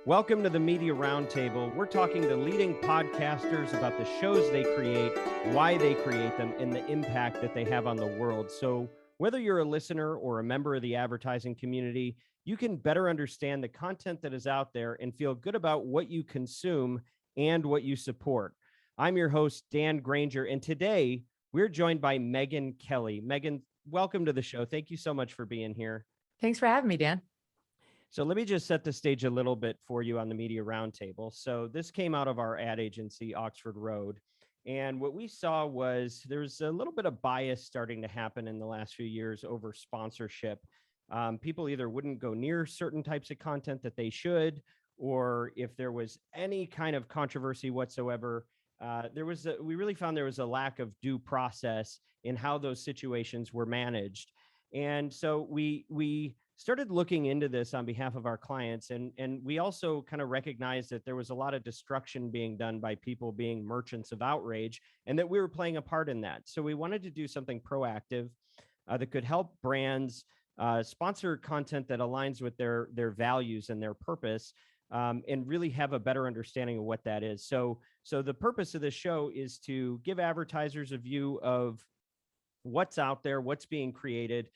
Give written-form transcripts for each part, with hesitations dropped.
Welcome to the Media Roundtable. We're talking to leading podcasters about the shows they create, why they create them, and the impact that they have on the world. So whether you're a listener or a member of the advertising community, you can better understand the content that is out there and feel good about what you consume and what you support. I'm your host, Dan Granger, and today we're joined by Megyn Kelly. Megyn, welcome to the show. Thank you so much for being here. Thanks for having me, Dan. So let me just set the stage a little bit for you on the Media Roundtable. So this came out of our ad agency, Oxford Road. And what we saw was there's a little bit of bias starting to happen in the last few years over sponsorship. People either wouldn't go near certain types of content that they should, or if there was any kind of controversy whatsoever, we really found there was a lack of due process in how those situations were managed. And so we started looking into this on behalf of our clients. And we also kind of recognized that there was a lot of destruction being done by people being merchants of outrage, and that we were playing a part in that. So we wanted to do something proactive that could help brands sponsor content that aligns with their values and their purpose, and really have a better understanding of what that is. So the purpose of this show is to give advertisers a view of what's out there, what's being created,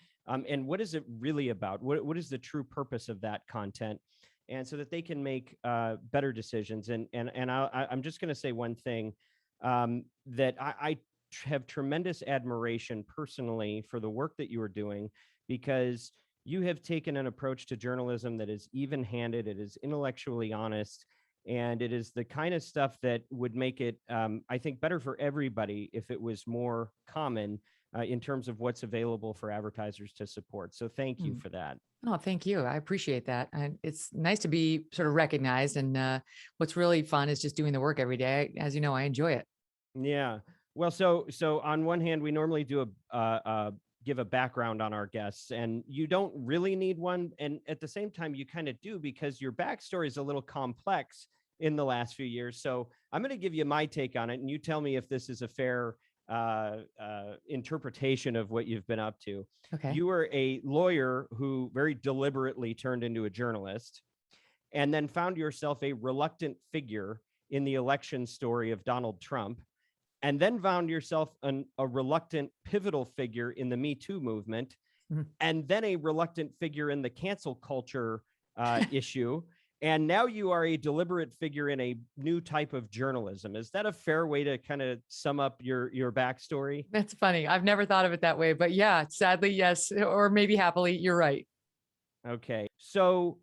and what is it really about? What is the true purpose of that content? And so that they can make better decisions. And I'm just going to say one thing, that I have tremendous admiration personally for the work that you are doing, because you have taken an approach to journalism that is even-handed, it is intellectually honest, and it is the kind of stuff that would make it, I think, better for everybody if it was more common in terms of what's available for advertisers to support. So thank you for that. Oh, thank you. I appreciate that. And it's nice to be sort of recognized. And what's really fun is just doing the work every day. As you know, I enjoy it. Yeah. Well, so on one hand, we normally do give a background on our guests, and you don't really need one. And at the same time, you kind of do, because your backstory is a little complex in the last few years. So I'm going to give you my take on it, and you tell me if this is a fair interpretation of what you've been up to. Okay. You were a lawyer who very deliberately turned into a journalist, and then found yourself a reluctant figure in the election story of Donald Trump, and then found yourself a reluctant pivotal figure in the Me Too movement, and then a reluctant figure in the cancel culture issue. And now you are a deliberate figure in a new type of journalism. Is that a fair way to kind of sum up your backstory? That's funny. I've never thought of it that way, but yeah, sadly, yes. Or maybe happily, you're right. Okay. So,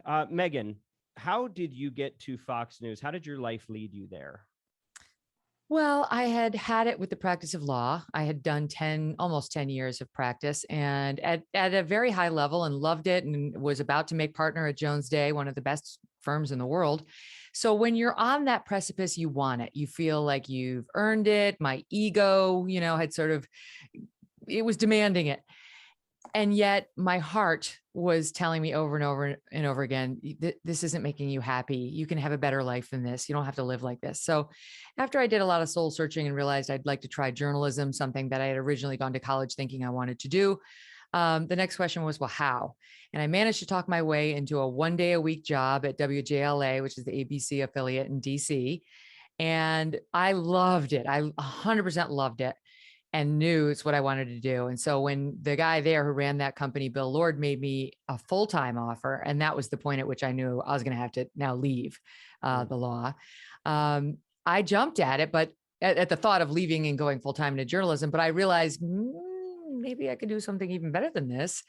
Megyn, how did you get to Fox News? How did your life lead you there? Well, I had it with the practice of law. I had done almost 10 years of practice, and at a very high level, and loved it, and was about to make partner at Jones Day, one of the best firms in the world. So when you're on that precipice, you want it. You feel like you've earned it. My ego, it was demanding it. And yet my heart was telling me over and over and over again, this isn't making you happy. You can have a better life than this. You don't have to live like this. So after I did a lot of soul searching and realized I'd like to try journalism, something that I had originally gone to college thinking I wanted to do, the next question was, well, how? And I managed to talk my way into a 1-day-a-week job at WJLA, which is the ABC affiliate in DC. And I loved it. I 100% loved it, and knew it's what I wanted to do. And so when the guy there who ran that company, Bill Lord, made me a full-time offer, and that was the point at which I knew I was going to have to now leave the law, I jumped at it, but at the thought of leaving and going full-time into journalism, but I realized maybe I could do something even better than this.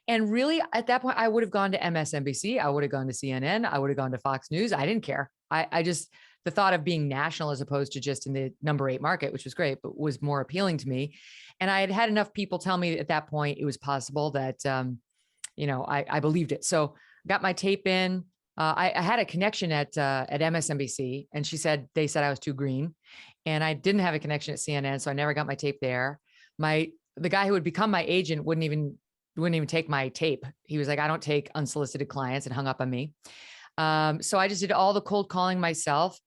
And really, at that point, I would have gone to MSNBC. I would have gone to CNN. I would have gone to Fox News. I didn't care. I just, the thought of being national as opposed to just in the number 8 market, which was great, but was more appealing to me. And I had enough people tell me at that point it was possible that, I believed it. So got my tape in. I had a connection at MSNBC, and they said I was too green, and I didn't have a connection at CNN, so I never got my tape there. The guy who would become my agent wouldn't even take my tape. He was like, I don't take unsolicited clients, and hung up on me. So I just did all the cold calling myself.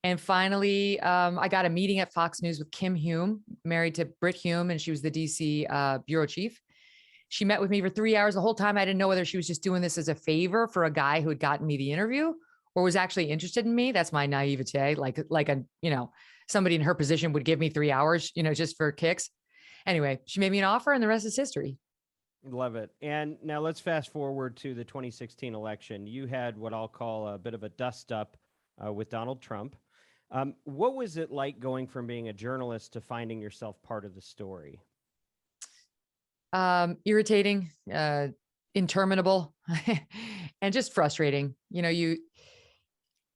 And finally, I got a meeting at Fox News with Kim Hume, married to Britt Hume, and she was the DC bureau chief. She met with me for 3 hours. The whole time I didn't know whether she was just doing this as a favor for a guy who had gotten me the interview or was actually interested in me. That's my naivete. Like a, somebody in her position would give me 3 hours, just for kicks. Anyway, she made me an offer and the rest is history. Love it. And now let's fast forward to the 2016 election. You had what I'll call a bit of a dust up with Donald Trump. What was it like going from being a journalist to finding yourself part of the story? Irritating, interminable, and just frustrating. You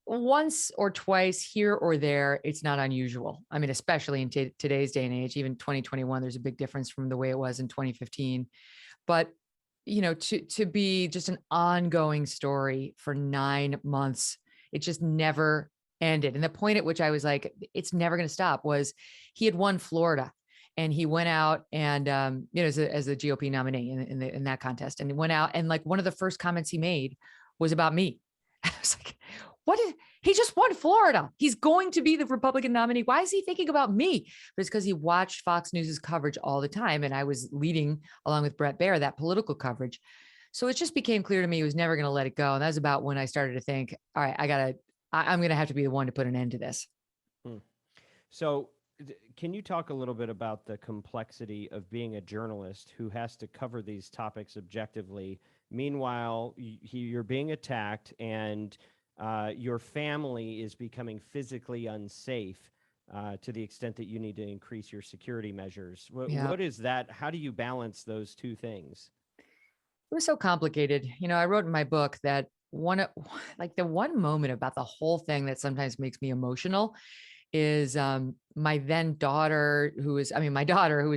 once or twice here or there, it's not unusual. I mean, especially in today's day and age, even 2021, there's a big difference from the way it was in 2015. But to be just an ongoing story for 9 months, it just never ended. And the point at which I was like, it's never going to stop was he had won Florida. And he went out and, as a GOP nominee in that contest, and he went out and like one of the first comments he made was about me. I was like, he just won Florida. He's going to be the Republican nominee. Why is he thinking about me? But it's because he watched Fox News's coverage all the time. And I was leading along with Brett Baer, that political coverage. So it just became clear to me he was never going to let it go. And that was about when I started to think, all right, I'm going to have to be the one to put an end to this. So can you talk a little bit about the complexity of being a journalist who has to cover these topics objectively? Meanwhile, you're being attacked and your family is becoming physically unsafe to the extent that you need to increase your security measures. What is that? How do you balance those two things? It was so complicated. I wrote in my book that the one moment about the whole thing that sometimes makes me emotional is my daughter, who was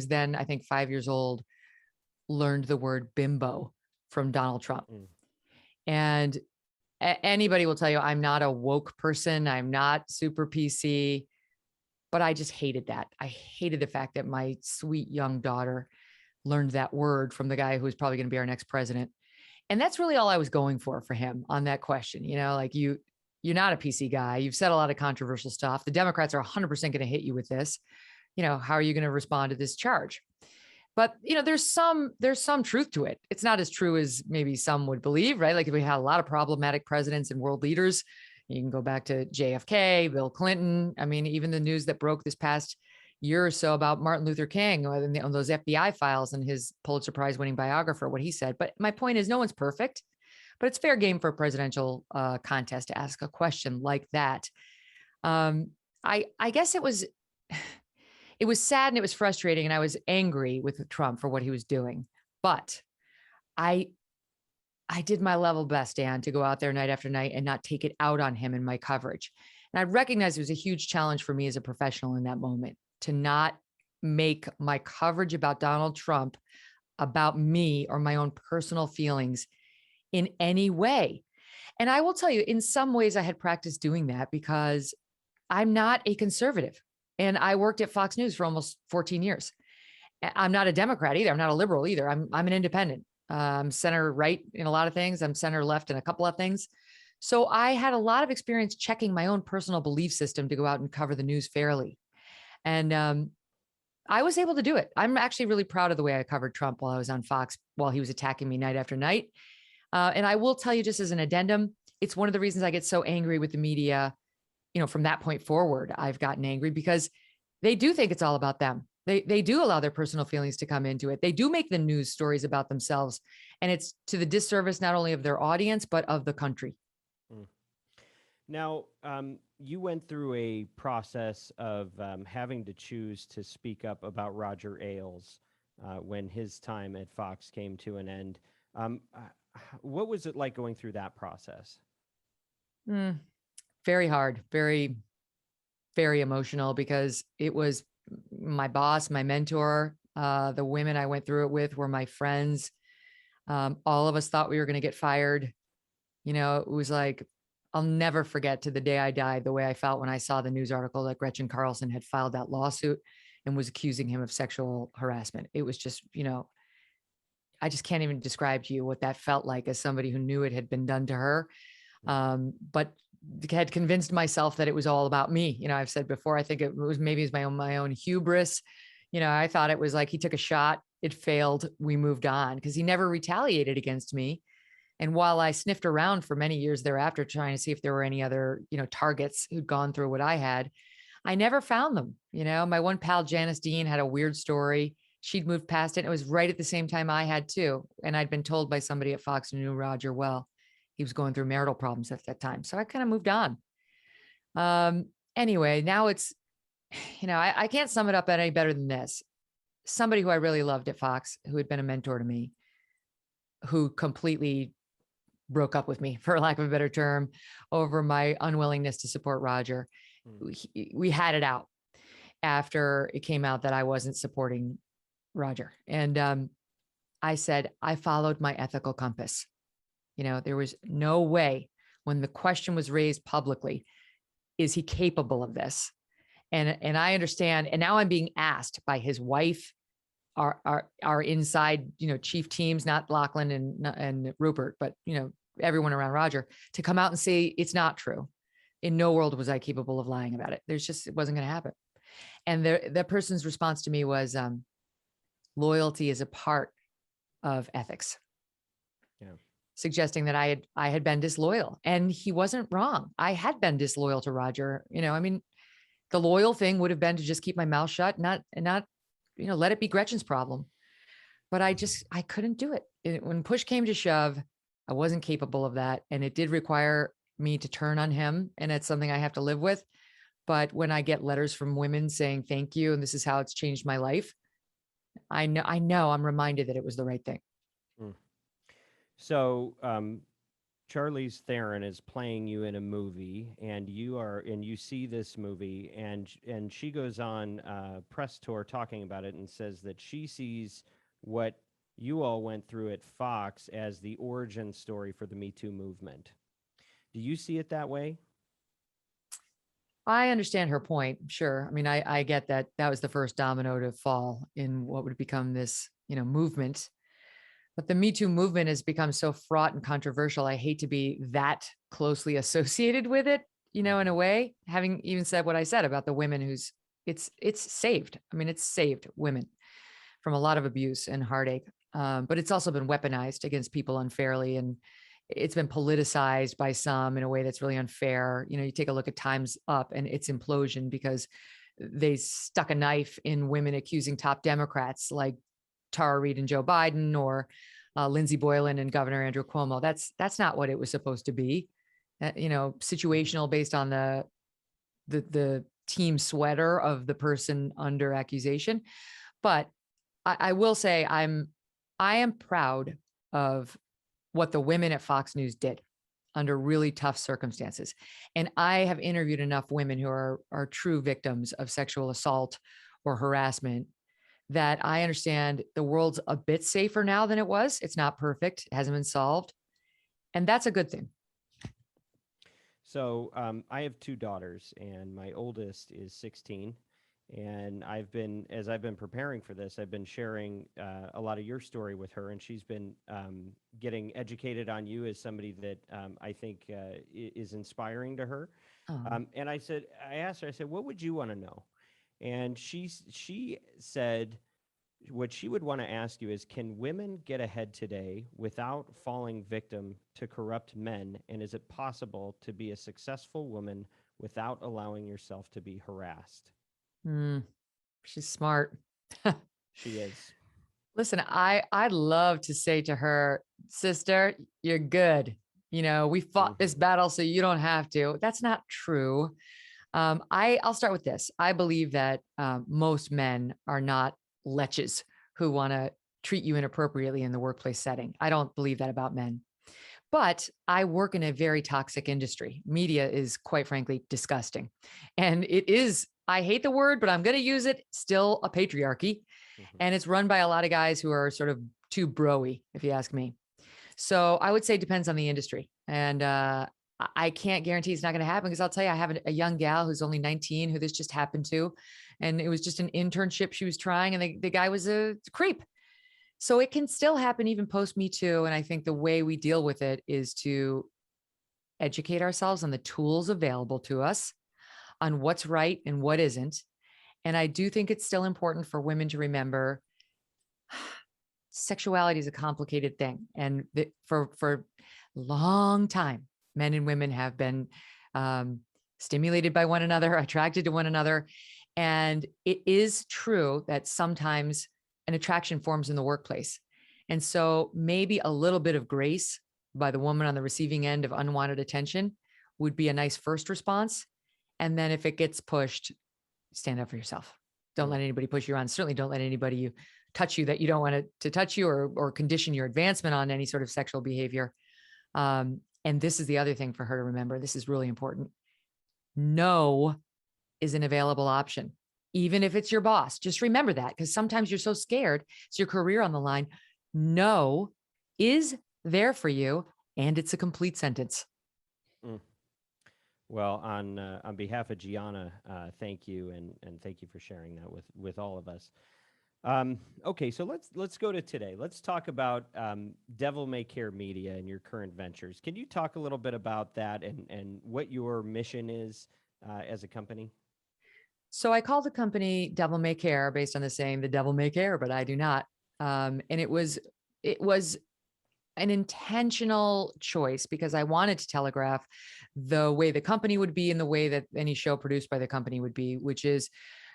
then, I think, 5 years old, learned the word bimbo from Donald Trump. And anybody will tell you I'm not a woke person. I'm not super PC, but I just hated that. I hated the fact that my sweet young daughter learned that word from the guy who was probably going to be our next president. And that's really all I was going for him on that question. You're not a PC guy. You've said a lot of controversial stuff. The Democrats are 100% going to hit you with this. How are you going to respond to this charge? But, there's some truth to it. It's not as true as maybe some would believe, right? Like if we had a lot of problematic presidents and world leaders, you can go back to JFK, Bill Clinton. I mean, even the news that broke this past year or so about Martin Luther King on those FBI files and his Pulitzer Prize winning biographer, what he said. But my point is no one's perfect. But it's fair game for a presidential contest to ask a question like that. I guess it was sad and it was frustrating, and I was angry with Trump for what he was doing. But I did my level best, Dan, to go out there night after night and not take it out on him in my coverage. And I recognized it was a huge challenge for me as a professional in that moment to not make my coverage about Donald Trump about me or my own personal feelings in any way. And I will tell you, in some ways I had practiced doing that because I'm not a conservative and I worked at Fox News for almost 14 years. I'm not a Democrat either. I'm not a liberal either. I'm an independent. I'm center right in a lot of things. I'm center left in a couple of things. So I had a lot of experience checking my own personal belief system to go out and cover the news fairly. And I was able to do it. I'm actually really proud of the way I covered Trump while I was on Fox, while he was attacking me night after night. And I will tell you, just as an addendum, it's one of the reasons I get so angry with the media. From that point forward, I've gotten angry because they do think it's all about them. They do allow their personal feelings to come into it. They do make the news stories about themselves. And it's to the disservice not only of their audience, but of the country. Now, you went through a process of having to choose to speak up about Roger Ailes when his time at Fox came to an end. What was it like going through that process? Very hard, very, very emotional, because it was my boss, my mentor. The women I went through it with were my friends. All of us thought we were going to get fired. It was like, I'll never forget to the day I died, the way I felt when I saw the news article that Gretchen Carlson had filed that lawsuit and was accusing him of sexual harassment. It was just, I just can't even describe to you what that felt like as somebody who knew it had been done to her. But had convinced myself that it was all about me. I've said before, I think it was my own hubris. I thought it was like he took a shot it failed, we moved on because he never retaliated against me. And while I sniffed around for many years thereafter, trying to see if there were any other, targets who'd gone through what I had, I never found them. My one pal, Janice Dean, had a weird story. She'd moved past it. And it was right at the same time I had too. And I'd been told by somebody at Fox who knew Roger well, he was going through marital problems at that time. So I kind of moved on. Anyway, now it's, I can't sum it up any better than this. Somebody who I really loved at Fox, who had been a mentor to me, who completely broke up with me, for lack of a better term, over my unwillingness to support Roger. We had it out after it came out that I wasn't supporting Roger. And I said, I followed my ethical compass. There was no way when the question was raised publicly, is he capable of this? And I understand. And now I'm being asked by his wife, our inside, chief teams, not Lachlan and Rupert, but, everyone around Roger, to come out and say it's not true. In no world was I capable of lying about it. It wasn't going to happen. And that person's response to me was, loyalty is a part of ethics. Yeah. Suggesting that I had been disloyal, and he wasn't wrong. I had been disloyal to Roger. The loyal thing would have been to just keep my mouth shut, not let it be Gretchen's problem. But I couldn't do it. When push came to shove, I wasn't capable of that. And it did require me to turn on him. And it's something I have to live with. But when I get letters from women saying, thank you, and this is how it's changed my life, I know I'm reminded that it was the right thing. So, Charlize Theron is playing you in a movie, and you see this movie, and she goes on a press tour talking about it and says that she sees what you all went through at Fox as the origin story for the Me Too movement. Do you see it that way? I understand her point. Sure. I get that was the first domino to fall in what would become this, movement. But the Me Too movement has become so fraught and controversial. I hate to be that closely associated with it, in a way, having even said what I said about the women it's saved. It's saved women from a lot of abuse and heartache. But it's also been weaponized against people unfairly. And it's been politicized by some in a way that's really unfair. You take a look at Time's Up and its implosion because they stuck a knife in women accusing top Democrats like Tara Reid and Joe Biden, or Lindsey Boylan and Governor Andrew Cuomo. That's not what it was supposed to be. Situational based on the team sweater of the person under accusation. But I will say I am proud of what the women at Fox News did under really tough circumstances. And I have interviewed enough women who are true victims of sexual assault or harassment that I understand the world's a bit safer now than it was. It's not perfect. It hasn't been solved. And that's a good thing. So I have two daughters, and my oldest is 16. And as I've been preparing for this, I've been sharing a lot of your story with her, and she's been getting educated on you as somebody that I think is inspiring to her. And I asked her, I said, what would you want to know? And she said, what she would want to ask you is, can women get ahead today without falling victim to corrupt men? And is it possible to be a successful woman without allowing yourself to be harassed? She's smart. She is. Listen, I'd love to say to her, sister, you're good. We fought this battle so you don't have to. That's not true. I'll start with this. I believe that most men are not leches who want to treat you inappropriately in the workplace setting. I don't believe that about men. But I work in a very toxic industry. Media is, quite frankly, disgusting. And it is, I hate the word, but I'm going to use it, still a patriarchy. And it's run by a lot of guys who are sort of too bro-y, if you ask me. So I would say it depends on the industry. And I can't guarantee it's not going to happen, because I'll tell you, I have a young gal who's only 19 who this just happened to. And it was just an internship she was trying, and the guy was a creep. So it can still happen even post Me Too. And I think the way we deal with it is to educate ourselves on the tools available to us, on what's right and what isn't. And I do think it's still important for women to remember sexuality is a complicated thing. And for long time, men and women have been stimulated by one another, attracted to one another. And it is true that sometimes an attraction forms in the workplace. And so maybe a little bit of grace by the woman on the receiving end of unwanted attention would be a nice first response. And then if it gets pushed, stand up for yourself. Don't let anybody push you around. Certainly don't let anybody touch you that you don't want to touch you, or condition your advancement on any sort of sexual behavior. And this is the other thing for her to remember. This is really important. No is an available option, even if it's your boss. Just remember that, because sometimes you're so scared. It's your career on the line. No is there for you, and it's a complete sentence. Mm. Well, on behalf of Gianna, thank you, and thank you for sharing that with all of us. Okay, so let's go to today. Let's talk about Devil May Care Media and your current ventures. Can you talk a little bit about that and what your mission is as a company? So I called the company Devil May Care based on the saying, "The devil may care, but I do not." And it was an intentional choice because I wanted to telegraph the way the company would be and the way that any show produced by the company would be, which is,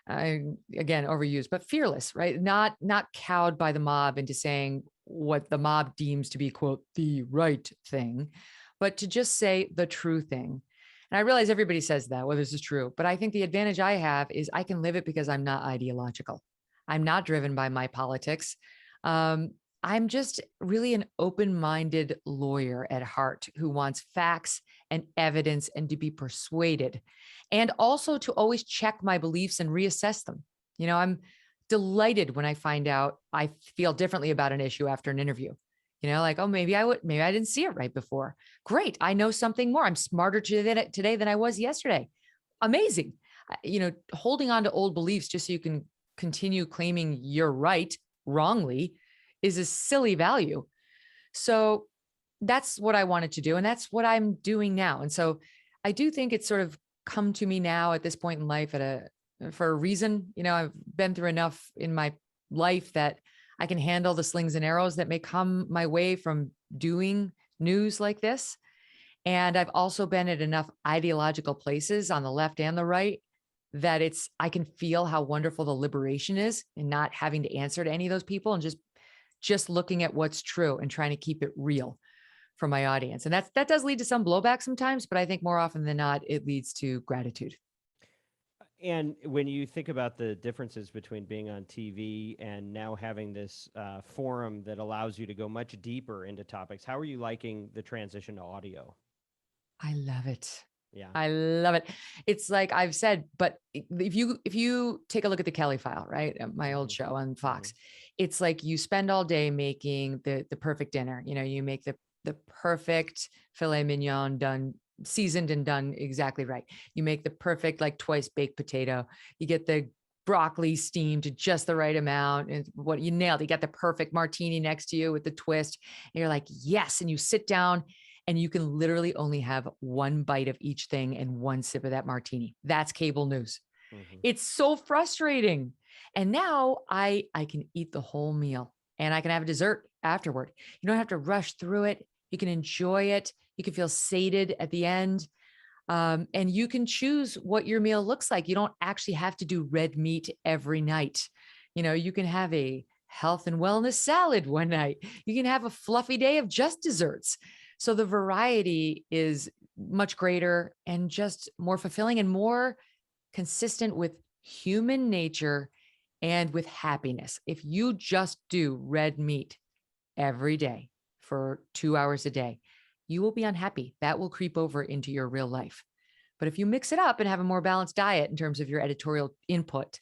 again, overused, but fearless, right? Not cowed by the mob into saying what the mob deems to be, quote, the right thing, but to just say the true thing. And I realize everybody says that, whether this is true, but I think the advantage I have is I can live it because I'm not ideological. I'm not driven by my politics. Um, I'm just really an open-minded lawyer at heart who wants facts and evidence and to be persuaded, and also to always check my beliefs and reassess them. I'm delighted when I find out I feel differently about an issue after an interview. Like, oh, maybe I didn't see it right before. Great. I know something more. I'm smarter today than I was yesterday. Amazing. Holding on to old beliefs just so you can continue claiming you're right wrongly is a silly value. So that's what I wanted to do. And that's what I'm doing now. And so I do think it's sort of come to me now at this point in life for a reason. I've been through enough in my life that I can handle the slings and arrows that may come my way from doing news like this. And I've also been at enough ideological places on the left and the right that I can feel how wonderful the liberation is in not having to answer to any of those people and just looking at what's true and trying to keep it real for my audience. And that does lead to some blowback sometimes, but I think more often than not, it leads to gratitude. And when you think about the differences between being on TV and now having this forum that allows you to go much deeper into topics, how are you liking the transition to audio? I love it. Yeah. I love it. It's like I've said, but if you take a look at the Kelly File, right? My old show on Fox, it's like you spend all day making the perfect dinner. You make the perfect filet mignon done, seasoned and done exactly right. You make the perfect, like, twice baked potato. You get the broccoli steamed to just the right amount, and what you nailed. You got the perfect martini next to you with the twist. And you're like, yes. And you sit down and you can literally only have one bite of each thing and one sip of that martini. That's cable news. It's so frustrating. And now I can eat the whole meal and I can have a dessert afterward. You don't have to rush through it. You can enjoy it. You can feel sated at the end. And you can choose what your meal looks like. You don't actually have to do red meat every night. You can have a health and wellness salad one night. You can have a fluffy day of just desserts. So the variety is much greater and just more fulfilling and more consistent with human nature and with happiness. If you just do red meat every day for 2 hours a day, you will be unhappy. That will creep over into your real life. But if you mix it up and have a more balanced diet in terms of your editorial input,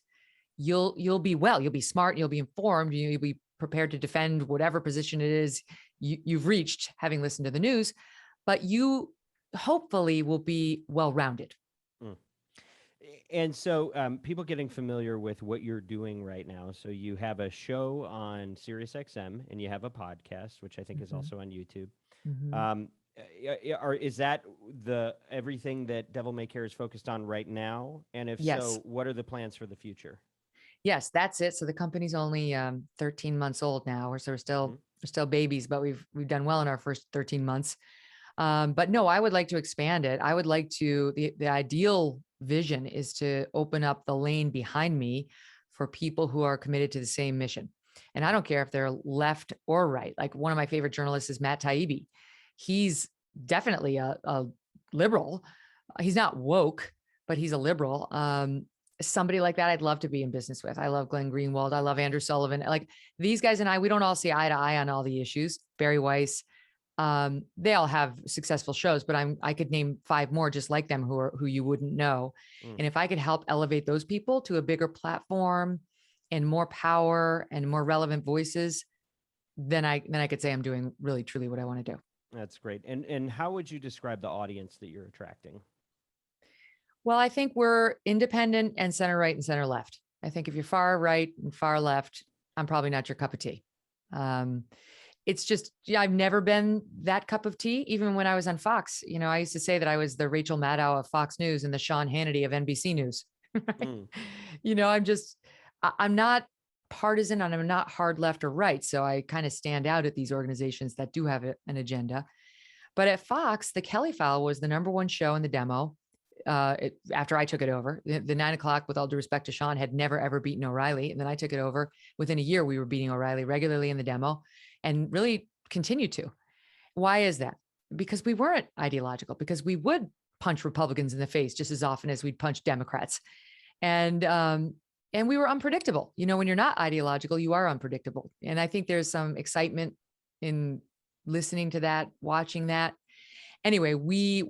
you'll be well, you'll be smart, you'll be informed, you'll be prepared to defend whatever position it is you've reached having listened to the news, but you hopefully will be well-rounded. And so people getting familiar with what you're doing right now. So you have a show on SiriusXM and you have a podcast, which I think is also on YouTube. Is that everything that Devil May Care is focused on right now? And if Yes. so, what are the plans for the future? Yes, that's it. So the company's only 13 months old now. So we're still babies, but we've done well in our first 13 months. But no, I would like to expand it. I would like to, the ideal vision is to open up the lane behind me for people who are committed to the same mission. And I don't care if they're left or right. Like one of my favorite journalists is Matt Taibbi. He's definitely a liberal. He's not woke, but he's a liberal. Somebody like that I'd love to be in business with. I love Glenn Greenwald. I love Andrew Sullivan. Like these guys and I, we don't all see eye to eye on all the issues. Barry Weiss, they all have successful shows, but I could name 5 more just like them who you wouldn't know. And if I could help elevate those people to a bigger platform and more power and more relevant voices, then I could say I'm doing really truly what I want to do. That's great. And how would you describe the audience that you're attracting? Well, I think we're independent and center right and center left. I think if you're far right and far left, I'm probably not your cup of tea. It's just, I've never been that cup of tea, even when I was on Fox. I used to say that I was the Rachel Maddow of Fox News and the Sean Hannity of NBC News. I'm not partisan and I'm not hard left or right. So I kind of stand out at these organizations that do have an agenda. But at Fox, the Kelly File was the #1 show in the demo. After I took it over, the 9 o'clock, with all due respect to Sean, had never, ever beaten O'Reilly. And then I took it over. Within a year, we were beating O'Reilly regularly in the demo and really continue to. Why is that? Because we weren't ideological, because we would punch Republicans in the face just as often as we'd punch Democrats. And we were unpredictable. When you're not ideological, you are unpredictable. And I think there's some excitement in listening to that, watching that. Anyway, we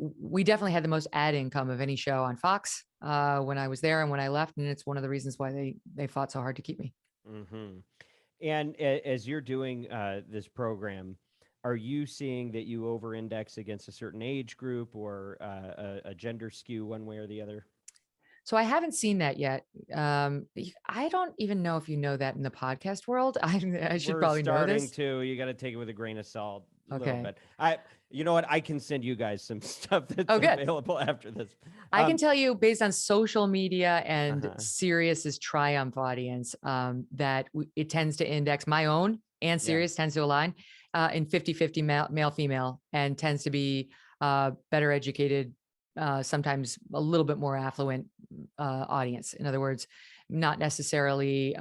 definitely had the most ad income of any show on Fox when I was there and when I left. And it's one of the reasons why they fought so hard to keep me. Mm-hmm. And as you're doing this program, are you seeing that you over-index against a certain age group or a gender skew one way or the other? So I haven't seen that yet. I don't even know if you know that in the podcast world. I should probably know this. To. You got to take it with a grain of salt a little Okay. bit. You know what? I can send you guys some stuff that's available after this. I can tell you based on social media and Sirius's Triumph audience that it tends to index. My own and Sirius tends to align in 50-50 male female, and tends to be better educated, sometimes a little bit more affluent audience. In other words, not necessarily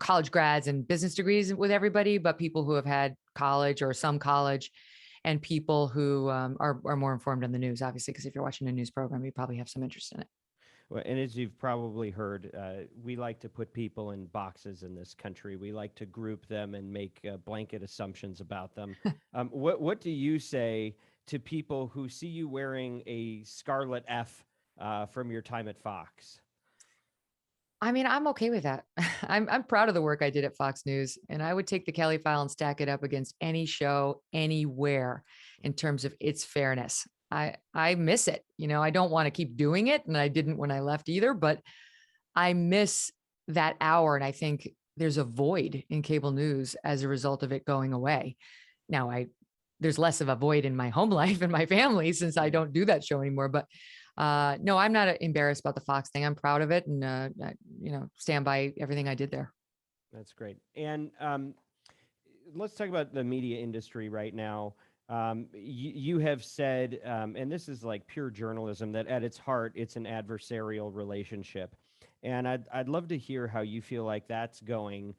college grads and business degrees with everybody, but people who have had college or some college, and people who are more informed on the news, obviously, because if you're watching a news program, you probably have some interest in it. Well, and as you've probably heard, we like to put people in boxes in this country. We like to group them and make blanket assumptions about them. What do you say to people who see you wearing a scarlet F from your time at Fox? I mean, I'm okay with that. I'm proud of the work I did at Fox News, and I would take the Kelly File and stack it up against any show anywhere in terms of its fairness. I miss it. I don't want to keep doing it, and I didn't when I left either, but I miss that hour, and I think there's a void in cable news as a result of it going away. Now, there's less of a void in my home life and my family since I don't do that show anymore, but no, I'm not embarrassed about the Fox thing. I'm proud of it, and stand by everything I did there. That's great. And let's talk about the media industry right now. You have said, and this is like pure journalism, that at its heart, it's an adversarial relationship. And I'd love to hear how you feel like that's going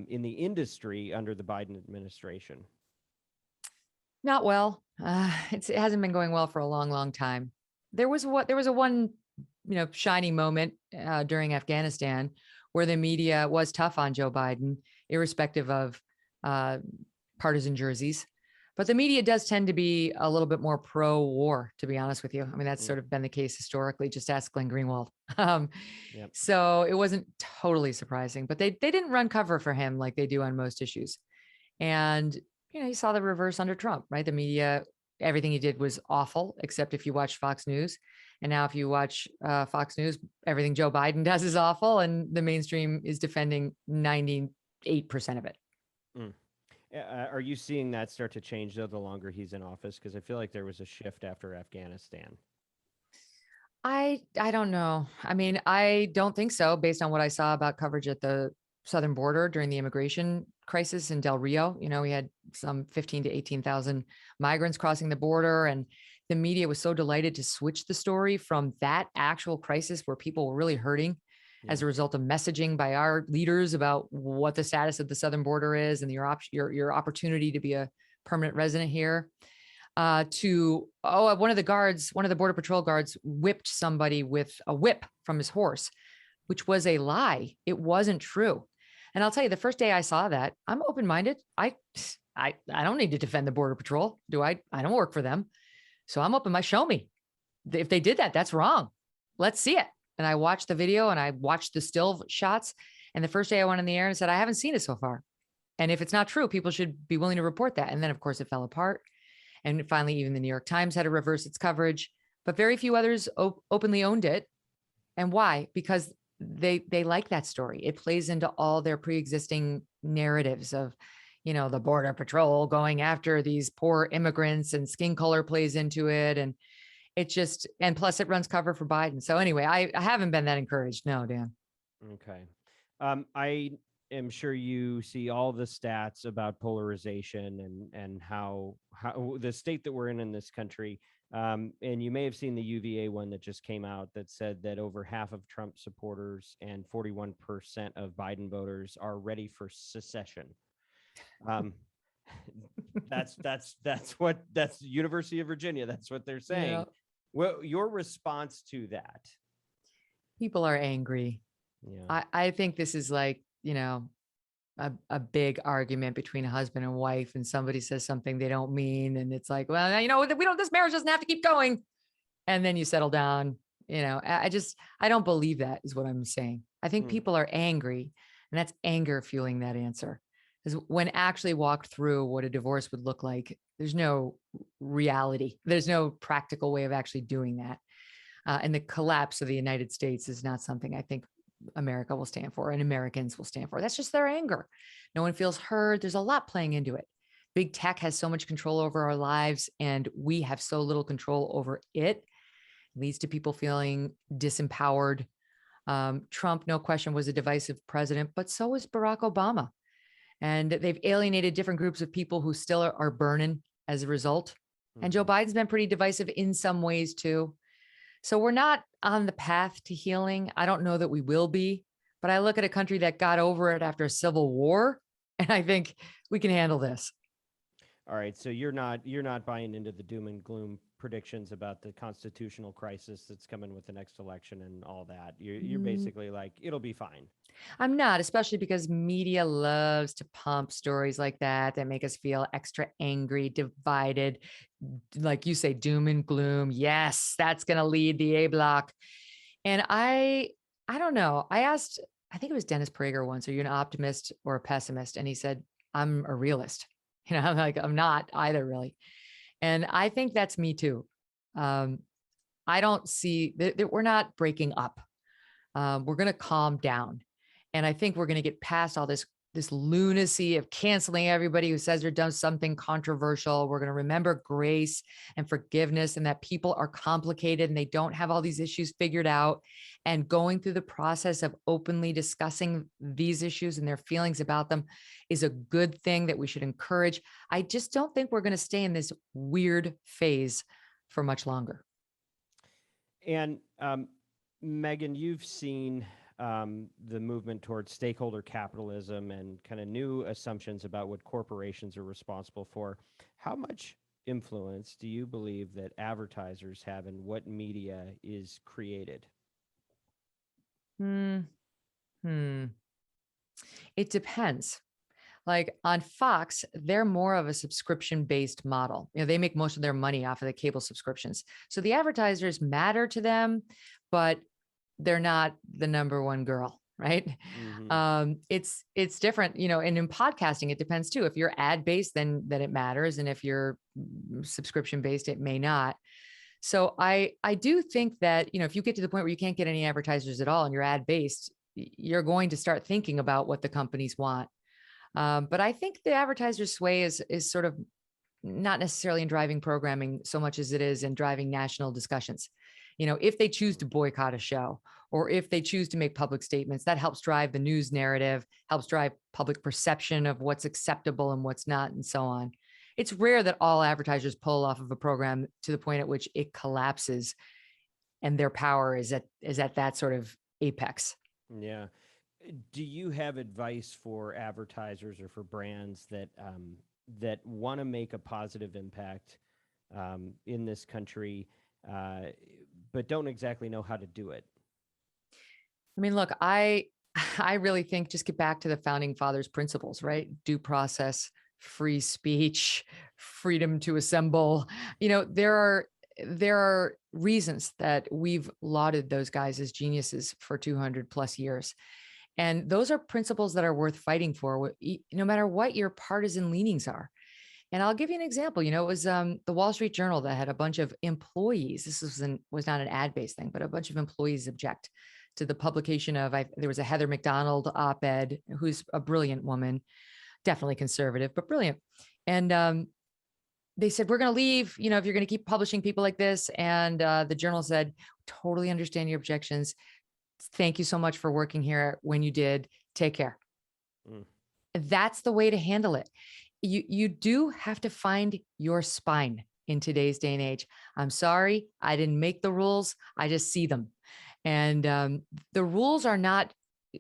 in the industry under the Biden administration. Not well. It hasn't been going well for a long, long time. There was a one, shiny moment during Afghanistan where the media was tough on Joe Biden, irrespective of partisan jerseys. But the media does tend to be a little bit more pro-war, to be honest with you. I mean, that's sort of been the case historically. Just ask Glenn Greenwald. So it wasn't totally surprising, but they didn't run cover for him like they do on most issues. And you saw the reverse under Trump, right? The media, everything he did was awful, except if you watch Fox News. And now if you watch Fox News, everything Joe Biden does is awful, and the mainstream is defending 98% of it. Are you seeing that start to change, though, the longer he's in office? Because I feel like there was a shift after Afghanistan. I don't know. I mean, I don't think so based on what I saw about coverage at the southern border during the immigration crisis in Del Rio. You know, we had some 15 to 18,000 migrants crossing the border, and the media was so delighted to switch the story from that actual crisis where people were really hurting as Yeah. a result of messaging by our leaders about what the status of the southern border is and your opportunity to be a permanent resident here, to, oh, one of the guards, one of the border patrol guards whipped somebody with a whip from his horse, which was a lie. It wasn't true. And I'll tell you, the first day I saw that, I'm open-minded. I don't need to defend the border patrol. Do I? I don't work for them. So I'm open. Show me. If they did that, that's wrong. Let's see it. And I watched the video and I watched the still shots. And the first day I went in the air and said, I haven't seen it so far. And if it's not true, people should be willing to report that. And then, of course, it fell apart. And finally, even the New York Times had to reverse its coverage, but very few others openly owned it. And why? Because they like that story. It plays into all their pre-existing narratives of, you know, the border patrol going after these poor immigrants, and skin color plays into it. And it just, and plus it runs cover for Biden. So anyway, I haven't been that encouraged. No, Dan. Okay. I am sure you see all the stats about polarization and how the state that we're in this country. And you may have seen the UVA one that just came out that said that over half of Trump supporters and 41% of Biden voters are ready for secession. Um, that's University of Virginia. That's what they're saying. Yeah. Well, your response to that? People are angry. Yeah. I think this is like, you know, a big argument between a husband and wife, and somebody says something they don't mean. And it's like, well, you know, this marriage doesn't have to keep going. And then you settle down. You know, I don't believe that is what I'm saying. I think people are angry, and that's anger fueling that answer. Because when actually walked through what a divorce would look like, there's no reality. There's no practical way of actually doing that. And the collapse of the United States is not something I think America will stand for and Americans will stand for. That's just their anger. No one feels heard. There's a lot playing into it. Big tech has so much control over our lives, and we have so little control over it. It leads to people feeling disempowered. Trump, no question, was a divisive president, but so was Barack Obama. And they've alienated different groups of people who still are burning as a result. And Joe Biden's been pretty divisive in some ways too. So we're not on the path to healing. I don't know that we will be, but I look at a country that got over it after a civil war, and I think we can handle this. All right, so you're not buying into the doom and gloom predictions about the constitutional crisis that's coming with the next election and all that. You're basically like, it'll be fine. I'm not, especially because media loves to pump stories like that make us feel extra angry, divided. Like you say, doom and gloom. Yes, that's going to lead the A block. And I don't know. I think it was Dennis Prager once, are you an optimist or a pessimist? And he said, I'm a realist. You know, I'm like, I'm not either really. And I think that's me too. I don't see that we're not breaking up. We're going to calm down. And I think we're going to get past all this lunacy of canceling everybody who says or does something controversial. We're going to remember grace and forgiveness, and that people are complicated and they don't have all these issues figured out. And going through the process of openly discussing these issues and their feelings about them is a good thing that we should encourage. I just don't think we're going to stay in this weird phase for much longer. And Megyn, you've seen the movement towards stakeholder capitalism and kind of new assumptions about what corporations are responsible for. How much influence do you believe that advertisers have in what media is created? It depends. Like on Fox, they're more of a subscription-based model. You know, they make most of their money off of the cable subscriptions. So the advertisers matter to them, but they're not the number one girl, right? It's different, you know, and in podcasting, it depends too. If you're ad-based, then it matters. And if you're subscription-based, it may not. So I do think that, you know, if you get to the point where you can't get any advertisers at all and you're ad-based, you're going to start thinking about what the companies want. But I think the advertiser sway is sort of not necessarily in driving programming so much as it is in driving national discussions. If they choose to boycott a show or if they choose to make public statements, that helps drive the news narrative, helps drive public perception of what's acceptable and what's not, and so on. It's rare that all advertisers pull off of a program to the point at which it collapses and their power is at that sort of apex. Yeah. Do you have advice for advertisers or for brands that want to make a positive impact in this country, but don't exactly know how to do it? I mean, look, I really think just get back to the founding fathers' principles, right? Due process, free speech, freedom to assemble. There are reasons that we've lauded those guys as geniuses for 200 plus years. And those are principles that are worth fighting for, no matter what your partisan leanings are. And I'll give you an example. It was the Wall Street Journal that had a bunch of employees. This was not an ad-based thing, but a bunch of employees object to the publication of, there was a Heather McDonald op-ed, who's a brilliant woman, definitely conservative, but brilliant. And they said, we're going to leave, if you're going to keep publishing people like this. And the Journal said, totally understand your objections. Thank you so much for working here when you did. Take care. Mm. That's the way to handle it. You do have to find your spine in today's day and age. I'm sorry, I didn't make the rules. I just see them. And the rules are not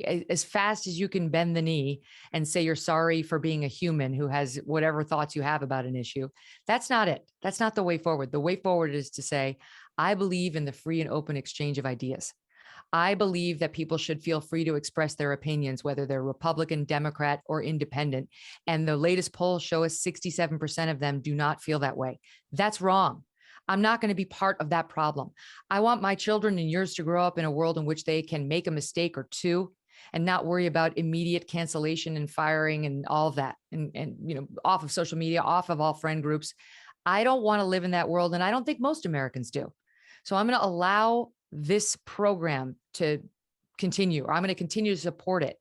as fast as you can bend the knee and say you're sorry for being a human who has whatever thoughts you have about an issue. That's not it. That's not the way forward. The way forward is to say, I believe in the free and open exchange of ideas. I believe that people should feel free to express their opinions, whether they're Republican, Democrat, or independent. And the latest polls show us 67% of them do not feel that way. That's wrong. I'm not going to be part of that problem. I want my children and yours to grow up in a world in which they can make a mistake or two and not worry about immediate cancellation and firing and all of that. And off of social media, off of all friend groups. I don't want to live in that world. And I don't think most Americans do. So I'm going to allow this program to continue, or I'm going to continue to support it,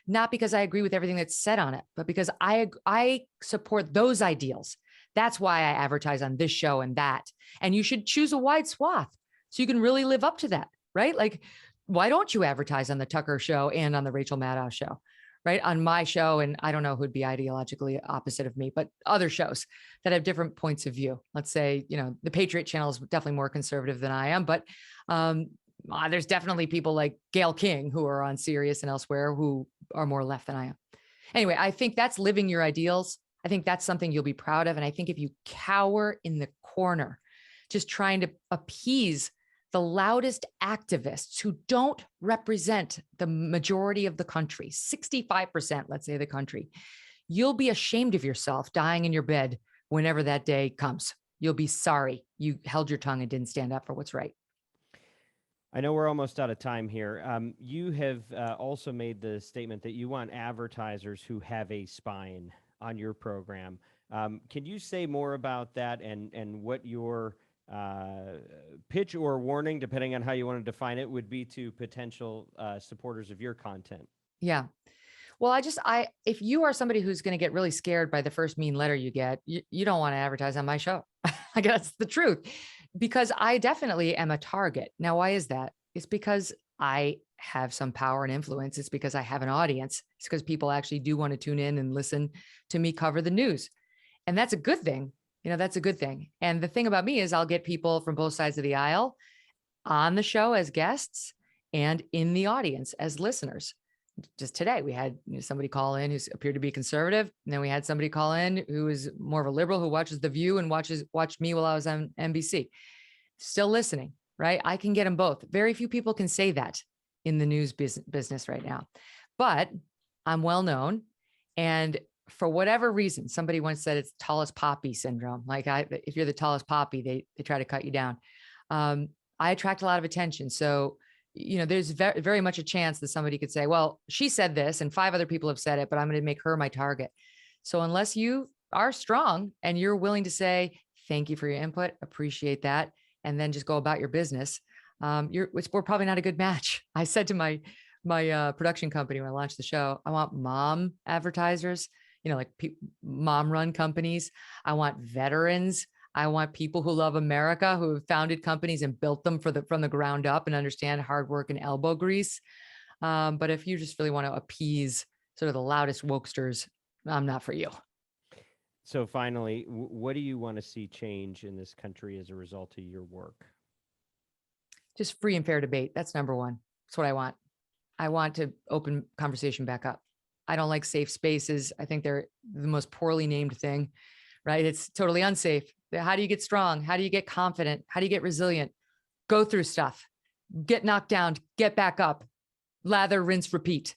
not because I agree with everything that's said on it, but because I support those ideals. That's why I advertise on this show and that. And you should choose a wide swath so you can really live up to that, right? Like, why don't you advertise on the Tucker show and on the Rachel Maddow show, right? On my show, and I don't know who'd be ideologically opposite of me, but other shows that have different points of view. Let's say, the Patriot Channel is definitely more conservative than I am, but there's definitely people like Gayle King who are on Sirius and elsewhere who are more left than I am. Anyway, I think that's living your ideals. I think that's something you'll be proud of. And I think if you cower in the corner, just trying to appease the loudest activists who don't represent the majority of the country, 65%, let's say the country, you'll be ashamed of yourself dying in your bed whenever that day comes. You'll be sorry you held your tongue and didn't stand up for what's right. I know we're almost out of time here. You have also made the statement that you want advertisers who have a spine on your program. Can you say more about that and what your pitch or warning, depending on how you want to define it, would be to potential supporters of your content? Yeah. Well, if you are somebody who's going to get really scared by the first mean letter you get, you don't want to advertise on my show. I guess that's the truth, because I definitely am a target. Now, why is that? It's because I have some power and influence. It's because I have an audience. It's because people actually do want to tune in and listen to me cover the news. And that's a good thing. That's a good thing. And the thing about me is I'll get people from both sides of the aisle on the show as guests and in the audience as listeners. Just today, we had somebody call in who appeared to be conservative. And then we had somebody call in who is more of a liberal, who watches The View and watched me while I was on NBC. Still listening, right? I can get them both. Very few people can say that in the news business right now. But I'm well known. And for whatever reason, somebody once said it's tallest poppy syndrome. Like if you're the tallest poppy, they try to cut you down. I attract a lot of attention. So there's very much a chance that somebody could say, well, she said this and 5 other people have said it, but I'm going to make her my target. So unless you are strong and you're willing to say, thank you for your input, appreciate that, and then just go about your business, we're probably not a good match. I said to my production company when I launched the show, I want mom advertisers, like mom run companies. I want veterans. I want people who love America, who have founded companies and built them from the ground up and understand hard work and elbow grease. But if you just really want to appease sort of the loudest wokesters, I'm not for you. So finally, what do you want to see change in this country as a result of your work? Just free and fair debate. That's number one. That's what I want. I want to open conversation back up. I don't like safe spaces. I think they're the most poorly named thing, right? It's totally unsafe. How do you get strong? How do you get confident? How do you get resilient? Go through stuff, get knocked down, get back up, lather, rinse, repeat.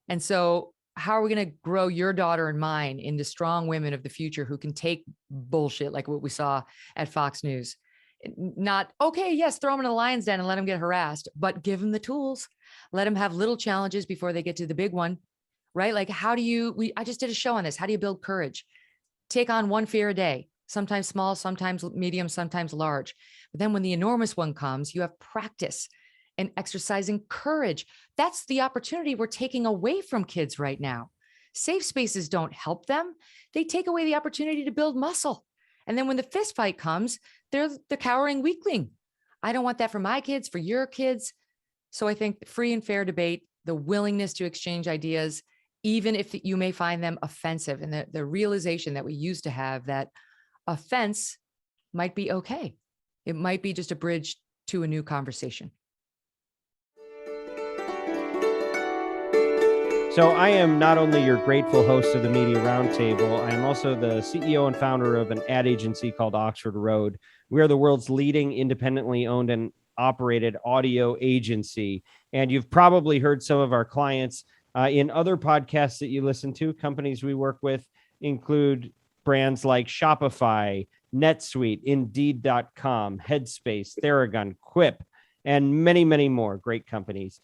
And so, how are we going to grow your daughter and mine into strong women of the future who can take bullshit like what we saw at Fox News? Not, okay, yes, throw them in the lion's den and let them get harassed, but give them the tools. Let them have little challenges before they get to the big one, right? Like, how do you, I just did a show on this. How do you build courage? Take on one fear a day, sometimes small, sometimes medium, sometimes large. But then when the enormous one comes, you have practice and exercising courage. That's the opportunity we're taking away from kids right now. Safe spaces don't help them. They take away the opportunity to build muscle. And then when the fist fight comes, they're the cowering weakling. I don't want that for my kids, for your kids. So I think free and fair debate, the willingness to exchange ideas, even if you may find them offensive, and the realization that we used to have that offense might be okay. It might be just a bridge to a new conversation. So I am not only your grateful host of the Media Roundtable, I am also the CEO and founder of an ad agency called Oxford Road. We are the world's leading independently owned and operated audio agency. And you've probably heard some of our clients in other podcasts that you listen to. Companies we work with include brands like Shopify, NetSuite, Indeed.com, Headspace, Theragun, Quip, and many, many more great companies.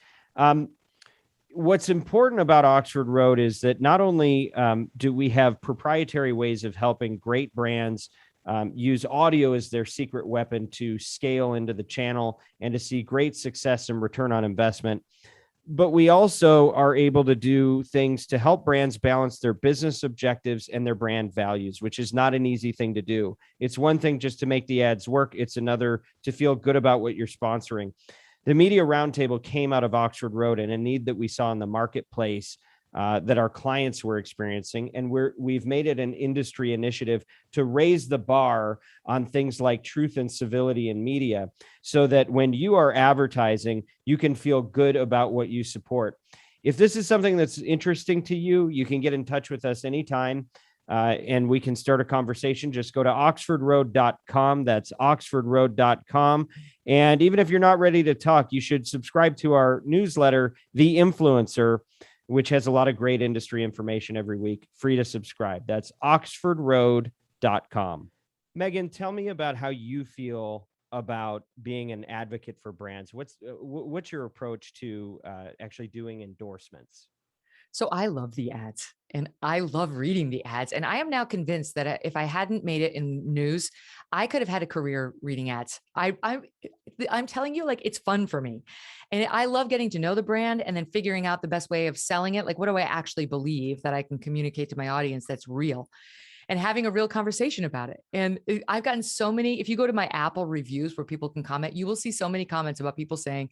What's important about Oxford Road is that not only do we have proprietary ways of helping great brands use audio as their secret weapon to scale into the channel and to see great success and return on investment, but we also are able to do things to help brands balance their business objectives and their brand values, which is not an easy thing to do. It's one thing just to make the ads work. It's another to feel good about what you're sponsoring. The Media Roundtable came out of Oxford Road and a need that we saw in the marketplace that our clients were experiencing. And we've made it an industry initiative to raise the bar on things like truth and civility in media, so that when you are advertising, you can feel good about what you support. If this is something that's interesting to you, you can get in touch with us anytime. And we can start a conversation. Just go to oxfordroad.com. That's oxfordroad.com. And even if you're not ready to talk, you should subscribe to our newsletter, The Influencer, which has a lot of great industry information every week. Free to subscribe. That's oxfordroad.com. Megyn, tell me about how you feel about being an advocate for brands. What's your approach to actually doing endorsements? So I love the ads and I love reading the ads. And I am now convinced that if I hadn't made it in news, I could have had a career reading ads. I'm telling you, like, it's fun for me. And I love getting to know the brand and then figuring out the best way of selling it. Like, what do I actually believe that I can communicate to my audience that's real? And having a real conversation about it. And I've gotten so many, if you go to my Apple reviews where people can comment, you will see so many comments about people saying,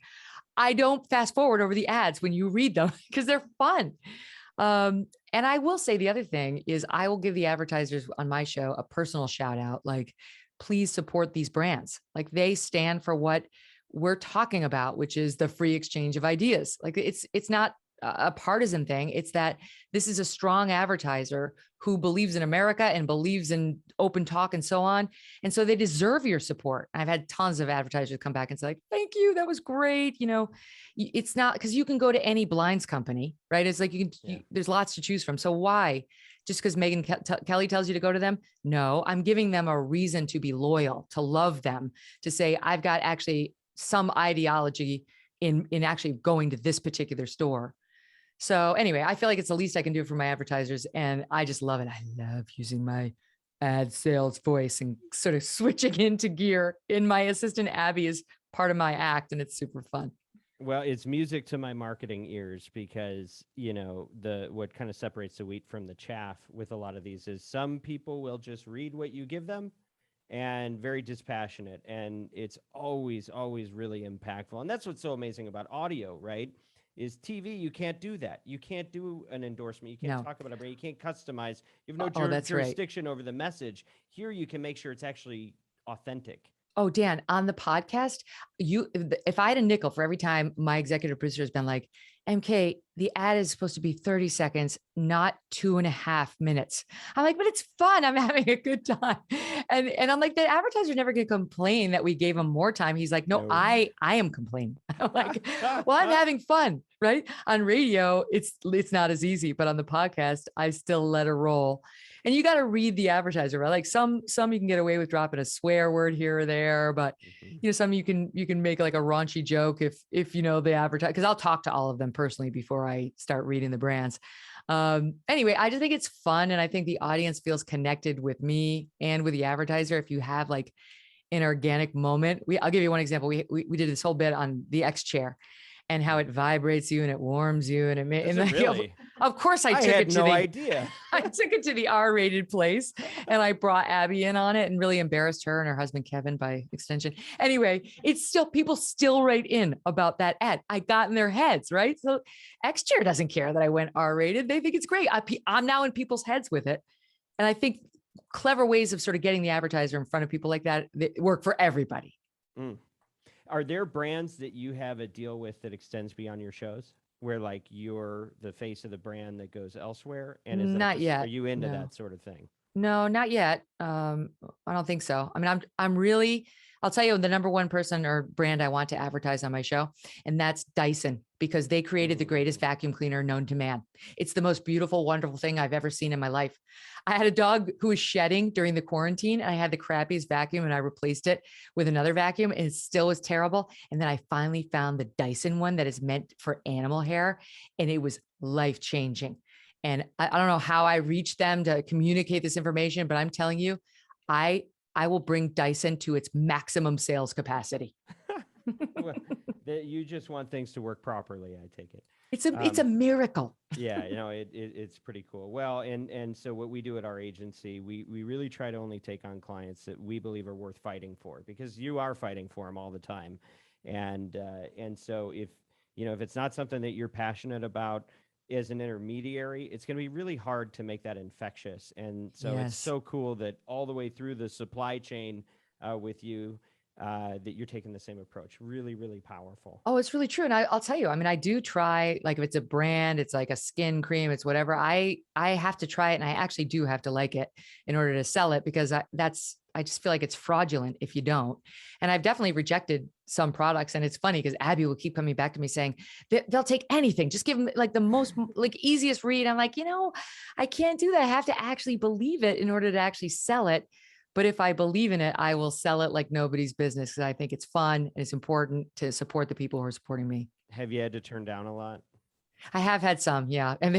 I don't fast forward over the ads when you read them because they're fun. And I will say the other thing is I will give the advertisers on my show a personal shout out, like, please support these brands. Like, they stand for what we're talking about, which is the free exchange of ideas. Like, it's not a partisan thing. It's that this is a strong advertiser who believes in America and believes in open talk and so on. And so they deserve your support. I've had tons of advertisers come back and say, like, thank you, that was great. You know, it's not because you can go to any blinds company, right? It's like there's lots to choose from. So why? Just because Megyn Kelly tells you to go to them? No, I'm giving them a reason to be loyal, to love them, to say, I've got actually some ideology in actually going to this particular store. So anyway, I feel like it's the least I can do for my advertisers. And I just love it. I love using my ad sales voice and sort of switching into gear. And my assistant Abby is part of my act, and it's super fun. Well, it's music to my marketing ears because, what kind of separates the wheat from the chaff with a lot of these is some people will just read what you give them and very dispassionate. And it's always, always really impactful. And that's what's so amazing about audio, right? Is TV, you can't do that. You can't do an endorsement. You can't No. talk about a brand. You can't customize. You have no Oh, that's right. jurisdiction over the message. Here, you can make sure it's actually authentic. Oh, Dan, on the podcast, if I had a nickel for every time my executive producer has been like, MK, the ad is supposed to be 30 seconds, not 2.5 minutes. I'm like, but it's fun. I'm having a good time. And I'm like, the advertiser's never going to complain that we gave him more time. He's like, no, I am complaining. I'm like, well, I'm having fun, right? On radio, it's not as easy, but on the podcast, I still let it roll. And you got to read the advertiser, right? Like some you can get away with dropping a swear word here or there, but some you can make like a raunchy joke if you know the advertiser, because I'll talk to all of them personally before I start reading the brands. Anyway, I just think it's fun, and I think the audience feels connected with me and with the advertiser if you have like an organic moment. I'll give you one example. We did this whole bit on the X chair and how it vibrates you and it warms you and Really? Of course, I had no idea. I took it to the R-rated place, and I brought Abby in on it and really embarrassed her and her husband Kevin by extension. Anyway, it's still, people still write in about that ad. I got in their heads, right? So X-Chair doesn't care that I went R-rated. They think it's great. I'm now in people's heads with it, and I think clever ways of sort of getting the advertiser in front of people like that work for everybody. Are there brands that you have a deal with that extends beyond your shows, where like you're the face of the brand that goes elsewhere? And is not yet? Are you into No. that sort of thing? No, not yet. I don't think so. I mean, I'm really, I'll tell you the number one person or brand I want to advertise on my show, and that's Dyson, because they created the greatest vacuum cleaner known to man. It's the most beautiful, wonderful thing I've ever seen in my life. I had a dog who was shedding during the quarantine, and I had the crappiest vacuum, and I replaced it with another vacuum, and it still was terrible. And then I finally found the Dyson one that is meant for animal hair, and it was life-changing. And I don't know how I reached them to communicate this information, but I'm telling you, I will bring Dyson to its maximum sales capacity. Well, you just want things to work properly, I take it. It's a miracle. Yeah, it's pretty cool. Well, and so what we do at our agency, we really try to only take on clients that we believe are worth fighting for, because you are fighting for them all the time. And so if it's not something that you're passionate about as an intermediary, it's going to be really hard to make that infectious. And so It's so cool that all the way through the supply chain with you, that you're taking the same approach. Really, really powerful. Oh, it's really true. And I'll tell you, I mean, I do try, like if it's a brand, it's like a skin cream, it's whatever. I have to try it, and I actually do have to like it in order to sell it, because I just feel like it's fraudulent if you don't. And I've definitely rejected some products. And it's funny because Abby will keep coming back to me saying they'll take anything. Just give them like the most like easiest read. I'm like, I can't do that. I have to actually believe it in order to actually sell it. But if I believe in it, I will sell it like nobody's business, because I think it's fun and it's important to support the people who are supporting me. Have you had to turn down a lot? I have had some, yeah. And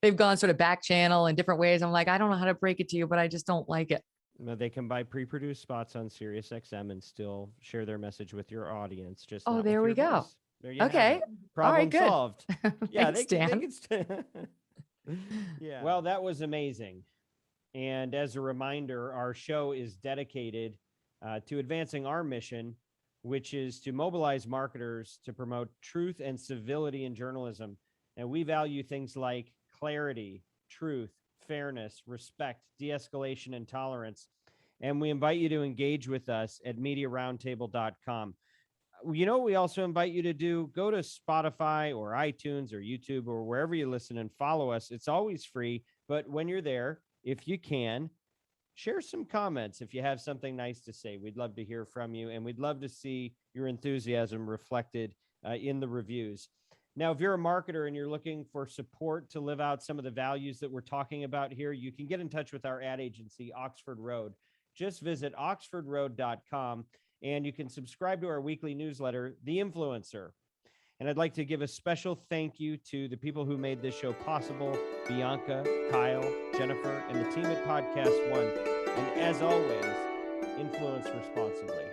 they've gone sort of back channel in different ways. I'm like, I don't know how to break it to you, but I just don't like it. They can buy pre-produced spots on SiriusXM and still share their message with your audience. Just there we go. There you okay, have it. Problem all right, good. solved. Yeah, Thanks, Dan. Yeah. Well, that was amazing. And as a reminder, our show is dedicated to advancing our mission, which is to mobilize marketers to promote truth and civility in journalism. And we value things like clarity, truth, fairness, respect, de-escalation, and tolerance. And we invite you to engage with us at MediaRoundtable.com. What we also invite you to do? Go to Spotify or iTunes or YouTube or wherever you listen and follow us. It's always free. But when you're there, if you can, share some comments if you have something nice to say. We'd love to hear from you, and we'd love to see your enthusiasm reflected in the reviews. Now, if you're a marketer and you're looking for support to live out some of the values that we're talking about here, you can get in touch with our ad agency, Oxford Road. Just visit oxfordroad.com, and you can subscribe to our weekly newsletter, The Influencer. And I'd like to give a special thank you to the people who made this show possible: Bianca, Kyle, Jennifer, and the team at Podcast One. And as always, influence responsibly.